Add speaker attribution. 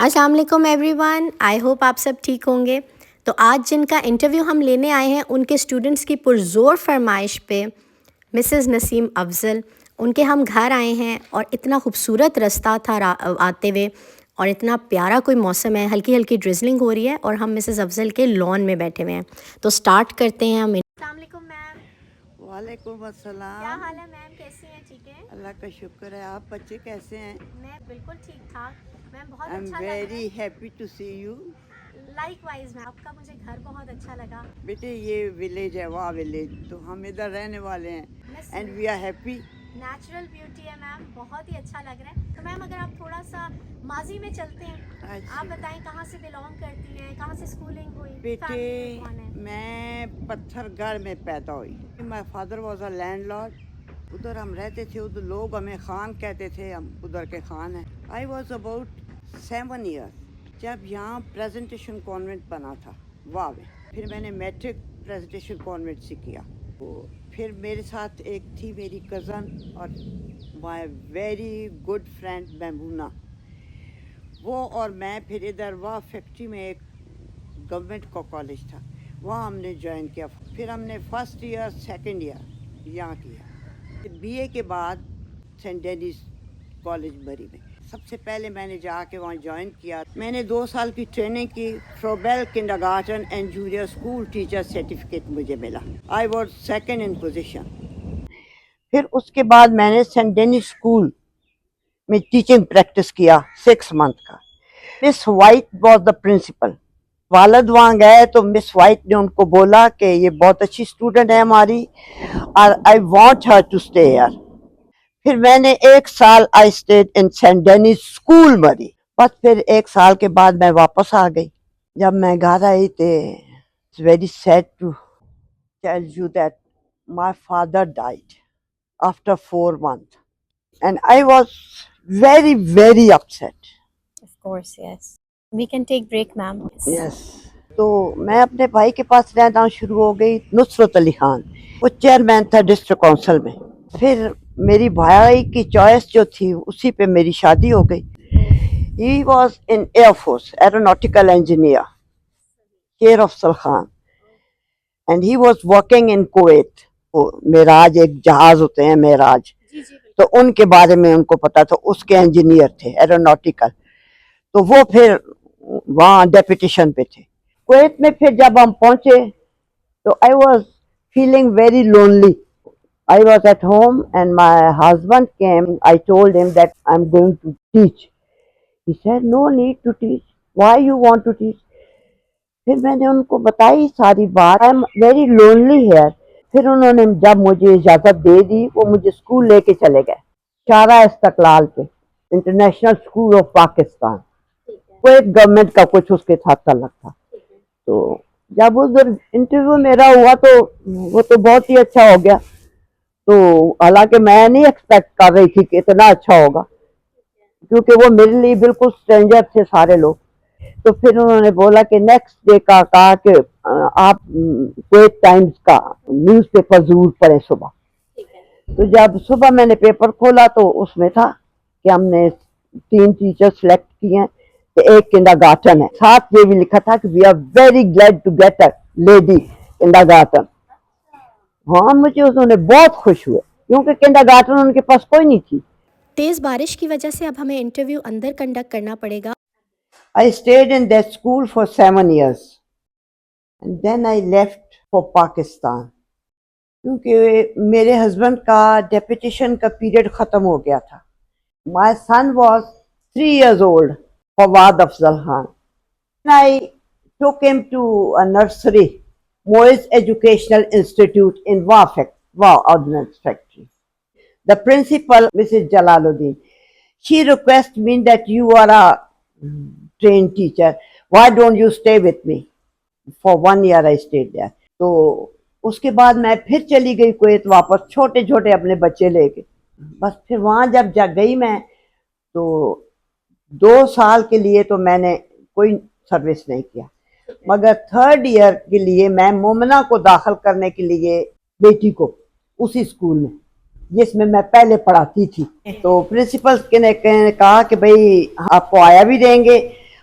Speaker 1: السلام علیکم every one, I hope آپ سب ٹھیک ہوں گے۔ تو آج جن کا انٹرویو ہم لینے آئے ہیں ان کے اسٹوڈنٹس کی پرزور فرمائش پہ مسز نسیم افضل، ان کے ہم گھر آئے ہیں اور اتنا خوبصورت رستہ تھا آتے ہوئے اور اتنا پیارا کوئی موسم ہے، ہلکی ہلکی ڈرزلنگ ہو رہی ہے اور ہم مسز افضل کے لان میں بیٹھے ہوئے ہیں۔ تو سٹارٹ کرتے ہیں ہم۔ السلام علیکم میم۔
Speaker 2: وعلیکم السلام۔
Speaker 1: کیا حال ہے میم، کیسی ہیں؟ ٹھیک ہے،
Speaker 2: اللہ کا شکر ہے۔ آپ بچے کیسے ہیں؟
Speaker 1: میں بالکل ٹھیک ٹھاک میم، بہت
Speaker 2: آئی ایم
Speaker 1: اچھا لگ رہا ہے۔
Speaker 2: Very happy to see you.
Speaker 1: Likewise ma'am, آپ کا مجھے گھر بہت اچھا لگا۔
Speaker 2: بیٹے یہ ولیج ہے، واہ ولیج، تو ہم ادھر رہنے والے ہیں and we are happy.
Speaker 1: Natural beauty ہے میم، بہت ہی اچھا لگ رہا ہے۔ تو میم اگر آپ تھوڑا سا ماضی میں چلتے ہیں، آپ بتائیں کہاں سے بلانگ کرتی ہیں، کہاں سے اسکولنگ ہوئی،
Speaker 2: بیٹے
Speaker 1: فیملی میں کون ہے؟
Speaker 2: میں پتھر گڑھ میں پیدا ہوئی۔ My father was a landlord, ادھر ہم رہتے تھے، ادھر لوگ ہمیں خان کہتے تھے، ہم ادھر کے خان ہیں۔ آئی واز اباؤٹ 7 ایئرس جب یہاں پریزنٹیشن کانوینٹ بنا تھا واہ میں، پھر میں نے میٹرک پریزنٹیشن کانوینٹ سے کیا۔ پھر میرے ساتھ ایک تھی میری کزن اور my very good friend Maimoona, وہ اور میں پھر ادھر واہ فیکٹری میں ایک گورنمنٹ کا کالج تھا، وہاں ہم نے جوائن کیا۔ پھر ہم نے فرسٹ ایئر سیکنڈ ایئر یہاں کیا۔ بی اے کے بعد سینٹ ڈینیز کالج بری میں سب سے پہلے میں نے جا کے وہاں جوائن کیا۔ میں نے 2 سال کی ٹریننگ کی، Froebel kindergarten and junior school teacher certificate مجھے ملا۔ I was second in position. پھر اس کے بعد میں نے سینٹ ڈینیز اسکول میں ٹیچنگ پریکٹس کیا 6 منتھ کا۔ Miss White was the principal. والد وہاں گئے تو مس وائٹ نے ان کو بولا کہ یہ بہت اچھی اسٹوڈنٹ ہے ہماری اور I want her to stay here. پھر میں نے 1 سال I stayed in saint Denis school Murree, بس پھر 1 سال کے بعد میں واپس آ گئی۔ جب میں گھر آئی تھے it's very sad to tell you that my father died after 4 months and I was very very upset.
Speaker 1: Of course, yes. We can take break, ma'am.
Speaker 2: Yes, تو میں اپنے بھائی کے پاس رہنا شروع ہو گئی، نصرت علی خان، وہ چیئرمین تھا ڈسٹرکٹ کونسل میں۔ پھر میری بھائی کی چوائس جو تھی اسی پہ میری شادی ہو گئی۔ He was in air force aeronautical engineer, کیئر Afzal Khan, and he was working in Kuwait. Mirage ایک جہاز ہوتے ہیں معراج، تو ان کے بارے میں ان کو پتا تھا، اس کے انجینئر تھے ایروناٹیکل۔ تو وہ پھر وہاں ڈیپوٹیشن پہ تھے کویت میں۔ پھر جب ہم پہنچے تو I was feeling very lonely. I was at home and my husband came. I told him that I'm going to teach. He said, no need to teach. Why you want to teach? پھر میں نے ان کو بتائی ساری بات، I'm very lonely here. پھر انہوں نے جب مجھے اجازت دے دی، وہ مجھے اسکول لے کے چلے گئے، شارع استقلال پہ، انٹرنیشنل اسکول آف پاکستان، کوئی گورنمنٹ کا کچھ اس کے ساتھ تعلق تھا۔ تو جب ادھر انٹرویو میرا ہوا تو وہ تو بہت ہی اچھا ہو گیا، تو حالانکہ میں نہیں ایکسپیکٹ کر رہی تھی کہ اتنا اچھا ہوگا، کیونکہ وہ میرے لیے بالکل اسٹرینجر تھے سارے لوگ۔ تو پھر انہوں نے بولا کہ نیکسٹ ڈے کا کہا کہ آپ کویت ٹائمز کا نیوز پیپر ضرور پڑھیں صبح۔ تو جب صبح میں نے پیپر کھولا تو اس میں تھا کہ ہم نے 3 ٹیچر سلیکٹ کیے ہیں، ایک کنڈرگارٹن ہے، ساتھ یہ بھی لکھا تھا کہ we are very glad to get a lady kindergarten. ہاں مجھے انہوں نے بہت خوش ہوئے، کیونکہ کنڈرگارٹن ان کے پاس کوئی نہیں تھی۔
Speaker 1: تیز بارش کی وجہ سے اب ہمیں انٹرویو اندر کنڈکٹ کرنا پڑے گا۔
Speaker 2: I stayed in that school for 7 years and then I left for Pakistan کیونکہ میرے ہسبینڈ کا ڈیپوٹیشن کا پیریڈ ختم ہو گیا تھا۔ My son was 3 years old، Fawad Afzal Khan. I took him to a nursery، Moyes Educational Institute in Wow Ordnance Factory. The principal, Mrs. Jalaluddin, she requested me that you are a trained teacher, why don't you stay with me? For 1 year I stayed there. تو اس کے بعد میں پھر چلی گئی Kuwait واپس، چھوٹے چھوٹے اپنے بچے لے کے۔ بس پھر وہاں جب گئی میں تو 2 سال کے لیے تو میں نے کوئی سروس نہیں کیا، مگر 3rd ایئر کے لیے میں مومنہ کو داخل کرنے کے لیے بیٹی کو اسی اسکول میں جس میں میں پہلے پڑھاتی تھی، تو پرنسپل نے کہا کہ بھئی آپ کو آیا بھی دیں گے